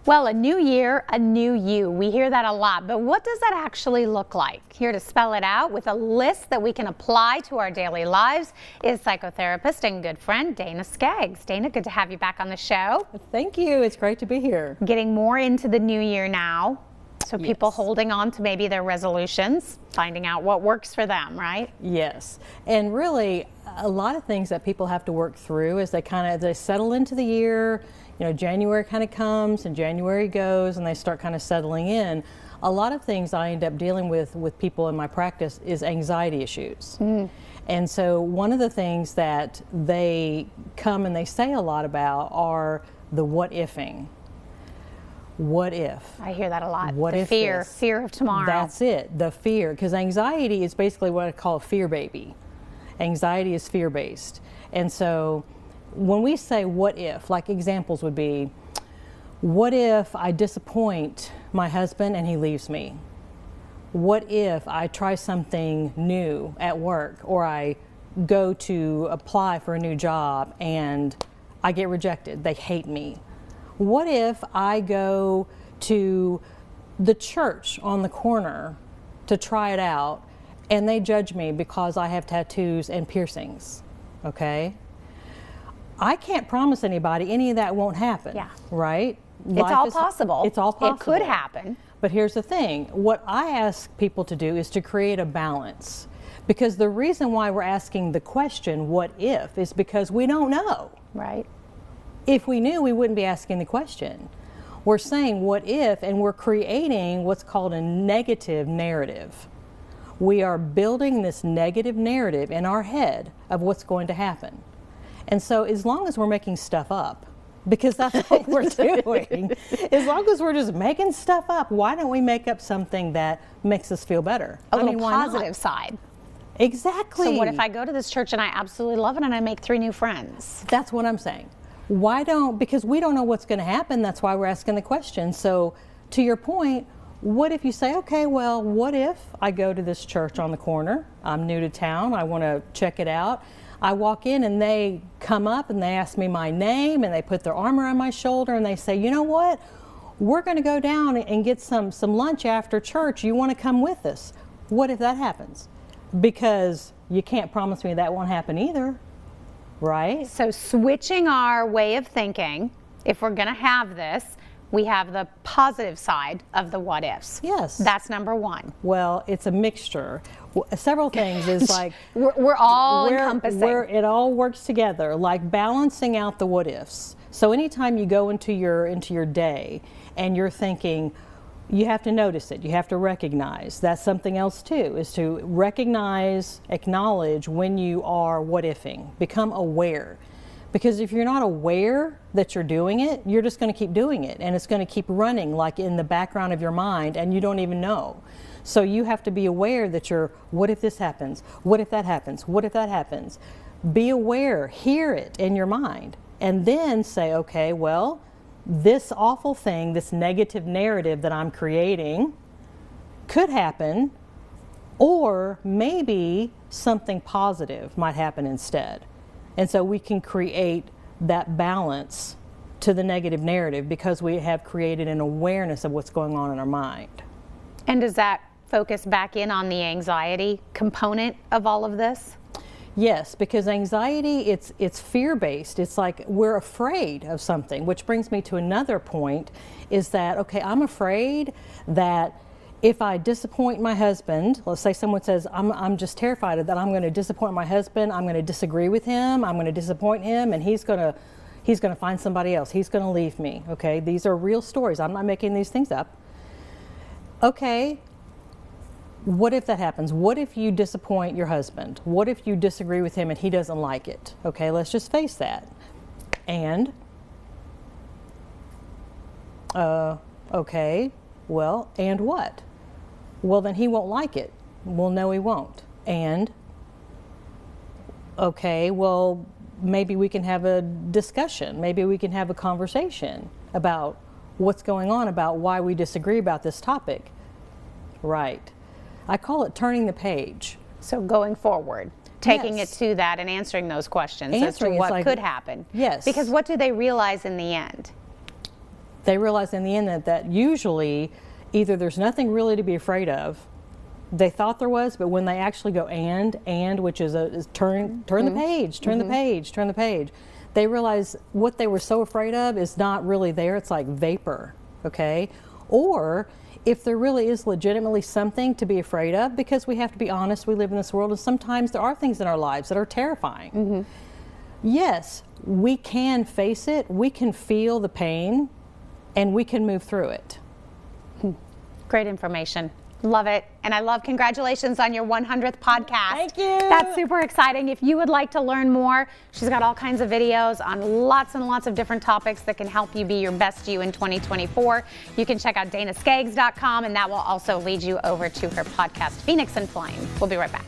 Well, a new year, a new you. We hear that a lot, but what does that actually look like? Here to spell it out with a list that we can apply to our daily lives is psychotherapist and good friend Dana Skaggs. Dana, good to have you back on the show. Thank you. It's great to be here. Getting more into the new year now. So people holding on to maybe their resolutions, finding out what works for them, right? Yes. And really, a lot of things that people have to work through as they settle into the year. You know, January kind of comes and January goes and they start kind of settling in. A lot of things I end up dealing with people in my practice is anxiety issues. And so one of the things that they come and they say a lot about are the what ifing. What if? I hear that a lot. What the if fear, this? fear of tomorrow. That's it, the fear. Because anxiety is basically what I call a fear baby. Anxiety is fear-based. And so when we say what if, like examples would be, what if I disappoint my husband and he leaves me? What if I try something new at work, or I go to apply for a new job and I get rejected, they hate me? What if I go to the church on the corner to try it out and they judge me because I have tattoos and piercings? Okay? I can't promise anybody any of that won't happen. Yeah. Right? It's all possible. It's all possible. It could happen. But here's the thing. What I ask people to do is to create a balance. Because the reason why we're asking the question, what if, is because we don't know. Right. If we knew, we wouldn't be asking the question. We're saying what if, and we're creating what's called a negative narrative. We are building this negative narrative in our head of what's going to happen. And so as long as we're making stuff up, because that's what we're doing, as long as we're just making stuff up, why don't we make up something that makes us feel better? A little positive side. Exactly. So what if I go to this church and I absolutely love it and I make 3 new friends? That's what I'm saying. Why don't, because we don't know what's going to happen, that's why we're asking the question. So to your point, what if you say, okay, well, what if I go to this church on the corner? I'm new to town, I want to check it out. I walk in and they come up and they ask me my name and they put their arm around my shoulder and they say, you know what? We're going to go down and get some lunch after church. You want to come with us? What if that happens? Because you can't promise me that won't happen either, right? So switching our way of thinking, if we're going to have this, we have the positive side of the what ifs. Yes. That's number 1. Well, it's a mixture. Several things is like we're all encompassing. It all works together, like balancing out the what ifs. So anytime you go into your day and you're thinking, you have to notice it. You have to recognize. That's something else too, is to recognize, acknowledge when you are what ifing. Become aware. Because if you're not aware that you're doing it, you're just going to keep doing it. And it's going to keep running like in the background of your mind and you don't even know. So you have to be aware that you're, what if this happens? What if that happens? What if that happens? Be aware, hear it in your mind. And then say, okay, well, this awful thing, this negative narrative that I'm creating could happen, or maybe something positive might happen instead. And so we can create that balance to the negative narrative because we have created an awareness of what's going on in our mind. And does that focus back in on the anxiety component of all of this? Yes, because anxiety, it's fear-based. It's like we're afraid of something, which brings me to another point, is that, okay, I'm afraid that if I disappoint my husband, let's say someone says, I'm just terrified that I'm going to disappoint my husband, I'm going to disagree with him, I'm going to disappoint him, and he's going to find somebody else, he's going to leave me. Okay, these are real stories, I'm not making these things up. Okay, what if that happens? What if you disappoint your husband? What if you disagree with him and he doesn't like it? Okay, let's just face that. And, okay, well, and what? Well, then he won't like it. Well, no, he won't. And, okay, well, maybe we can have a discussion. Maybe we can have a conversation about what's going on, about why we disagree about this topic. Right. I call it turning the page. So going forward, taking it to that and answering those questions as to what could happen. Yes. Because what do they realize in the end? they realized in the end that usually either there's nothing really to be afraid of. They thought there was, but when they actually go which is turn the page, turn the page, turn the page, they realize what they were so afraid of is not really there. It's like vapor, okay? Or if there really is legitimately something to be afraid of, because we have to be honest, we live in this world, and sometimes there are things in our lives that are terrifying. Yes, we can face it, we can feel the pain, and we can move through it. Great information. Love it. And I love, congratulations on your 100th podcast. Thank you. That's super exciting. If you would like to learn more, she's got all kinds of videos on lots and lots of different topics that can help you be your best you in 2024. You can check out danaskaggs.com, and that will also lead you over to her podcast, Phoenix and Flame. We'll be right back.